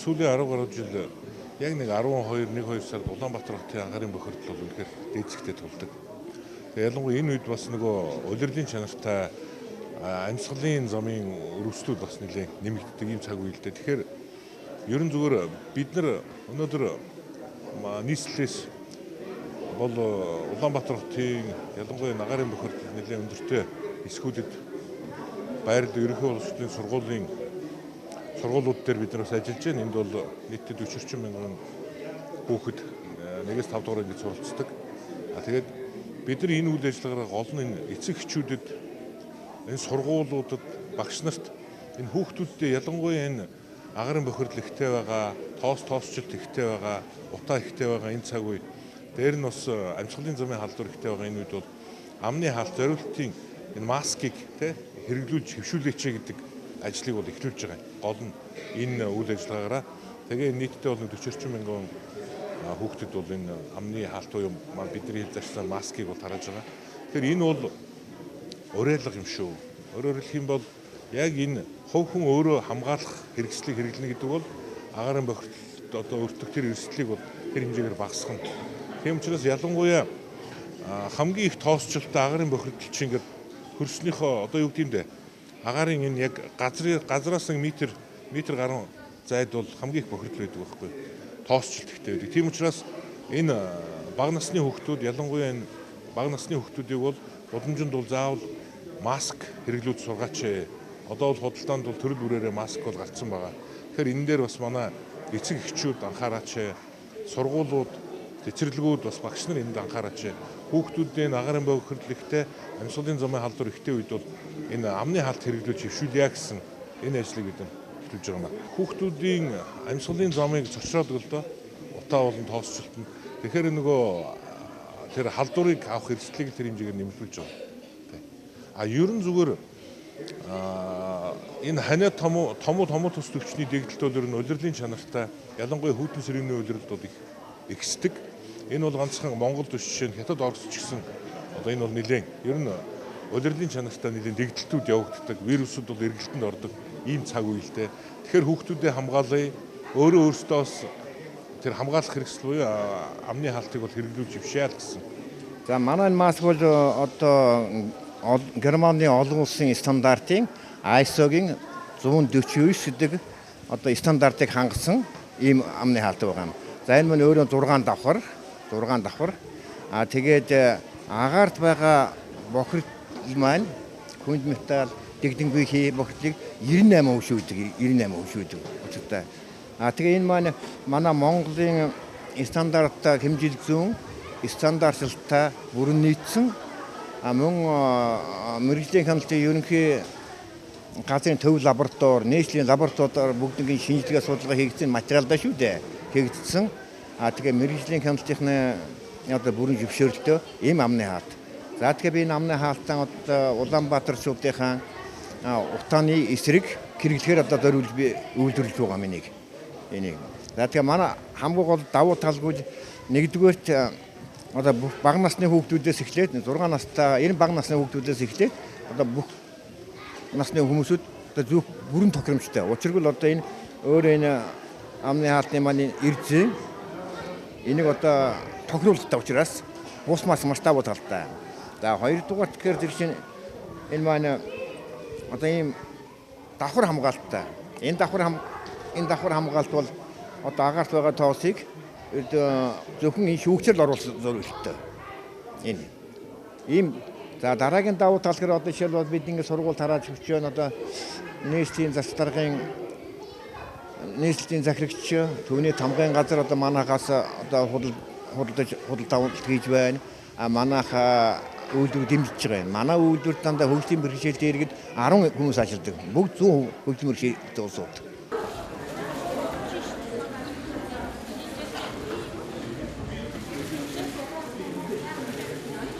сүүлийн 10 гаруй жил яг нэг 12 сард Улаанбаатар хотын агаарын бохирдол бол үнэхээр дээдсэгтэй тулдаг. Тэгээ ялангуяа энэ үед бас нөгөө улирлын чанартай амьсгалын замын өрөвслүүд бас нэлээд нэмэгддэг ийм цаг үе л дээ. Тэгэхээр ерөн зүгээр бид нар өнөөдөр нийслэлээс бол Улаанбаатар хотын ялангуяа агаарын бохирдол нэлээд өндөртэй эсхүүдэд байрлал ерөнхий боловсролын сургуулиуд дээр бид нараас ажиллаж байна. Энд бол нийтдээ 40 мянган хүүхэд 1-5 дугаар ангид суралцдаг. Тэгээд бид нар энэ үйл ажиллагаараа гол нь эцэг эхчүүдэд энэ сургуулиудад багш нарт энэ хүүхдүүдтэй ялангуяа энэ агаарын бохирдол ихтэй байгаа, тоосчлт ихтэй байгаа, утаа ихтэй байгаа энэ цаг үе. Дээр нь бас амьсгалын замын халдвар ихтэй байгаа энэ үед бол амны хаалт зориултын энэ маскыг хэрэглүүлж хөвшүүлээч гэдэг ажлыг бол эхлүүлж байгаа. Гол нь энэ үйл ажиллагаараа тэгээ нийтдээ бол 40 мянган хүүхдэд бол энэ амны хаалт буюу бидний хэлж байгаа маскыг бол тарааж байгаа. Тэгэхээр энэ бол уриалга юм шүү. Өөрөөр хэлэх юм бол яг энэ хувь хүн өөрөө хамгаалах хэрэгслийг хэрэглэнэ гэдэг бол агаарын бохирдолд одоо өртөх тэр эрсдлийг бол тэр хэмжээгээр багасгах нь. Тийм учраас ялангуяа хамгийн их тоосчлолтой агаарын бохирдол чинь ингээд хөрснийхөө одоо юу гэдэг юм бэ? Агаарын энэ яг газраас нэг метр гаруй зайд бол хамгийн их бохирдол байдаг байхгүй. Тоосчлт ихтэй байдаг. Тийм учраас энэ бага насны хүүхдүүд ялангуяа энэ бага насны хүүхдүүдийг бол боломжинд бол заавал маск хэрэглүүлж сургаач. Одоо бол худалдаанд бол төрөл бүрээрээ маск бол гарцсан байгаа. Тэгэхээр энэ дээр бас манай эцэг эхчүүд анхаараач. Сургуулиуд, цэцэрлэгүүд бас багш нар энд анхаараач. Хүүхдүүдийн агаарын бохирдол ихтэй, амьсгалын замын халдвар ихтэй үед бол энэ амны хаалт хэрэглүүлж хөвшүүлье гэсэн энэ ажлыг бид эхлүүлж байгаа юм. Хүүхдүүдийн амьсгалын замыг цочроодог л доо. Утаа болон тоосчлт нь. Тэгэхээр нөгөө тэр халдварыг авах эрсдлийг тэр хэмжээгээр нэмэгдүүлж байгаа. Ерөн зүгээр энэ ханиа тому тус төвчний дэгдэлт бол ер нь улирлын чанартай ялангуяа хүйтэн сэргийний улирлд бол их ихсдэг. Энэ бол ганцхан Монголд биш жишээ нь хятад Оросч гэсэн одоо энэ бол нэлээд ер нь улирлын чанартай нэлээд дэгдэлтүүд явагддаг. Вирусууд бол эргэлтэнд ордог ийм цаг үе л дээ. Тэгэхээр хүүхдүүдэд хамгаалъя. Өөрөөсөө бас тэр хамгаалах хэрэгсэл буюу амны хаалтыг бол хэрэглүүлж ившээл гэсэн. За манай маск бол одоо Германы олон улсын стандартын ISO-гийн 149 гэдэг одоо стандартыг хангасан ийм амны хаалт байгаа юм. За энэ мань өөрөө 6 давхар. Тэгээд агаарт байгаа бохирдол маань хүнд металл, дэгдэнгүй хий бохирдлыг 98% шүүдэг. Учиртай. Тэгээ энэ маань манай Монголын стандарттай хэмжил зүүн стандарттай бүрэн нийцсэн мөн мэрэгжлийн хяналтын ерөнхий газрын төв лаборатори, нийслэлийн лабораториудаар бүгднийг шинжилгээ судалгаа хийгдсэн материалдаа шүү дээ. Хийгдсэн. Тэгээ мэрэгжлийн хяналтын одоо бүрэн зөвшөөрлөлтөө ийм амны хаалт. За тэгээ би энэ амны хаалтаа одоо Улаанбаатарчуудынхаа утааны эсрэг хэрэглэхээр одоо зориулж би үйлдвэрлэж байгаа юм энийг. За тэгээ манай хамгийн гол давуу талгүй нэгдүгээрт одоо бага насны хүүхдүүдээс эхлээд 6 настай энэ бага насны хүүхдүүдээс эхлээд одоо бүх насны хүмүүсүүд одоо зөв бүрэн тохиромжтой. Учиргүй л одоо энэ өөрөө энэ амны хаалтны маань эрзээ энийг одоо тохируулалттай учраас бус маш давуу талтай. За хоёрдугаар тэгэхээр тэр чинь энэ маань одоо ийм давхар хамгаалттай. Энэ давхар хамгаалт бол одоо агаарт байгаа тоосыг зөвхөн энэ шүүгчрэл оруулах зорилттой. Энэ. Ийм за дараагийн давуу тал гэхээр одоо жишээлбэл бид ингэ сургууль тарааж өгч байна одоо нийслэлийн захирагч түүний тамгын газар одоо манайхаас одоо худалдаа хийж байна. Манайхаа үйлдвэр дэмжиж байгаа юм. Манай үйлдвэр дандаа хөгжлийн бэрхшээлтэй иргэд 10 хүмүүс ажилладаг. Бүгд 100% хөгжлийн бэрхшээлтэй улсууд.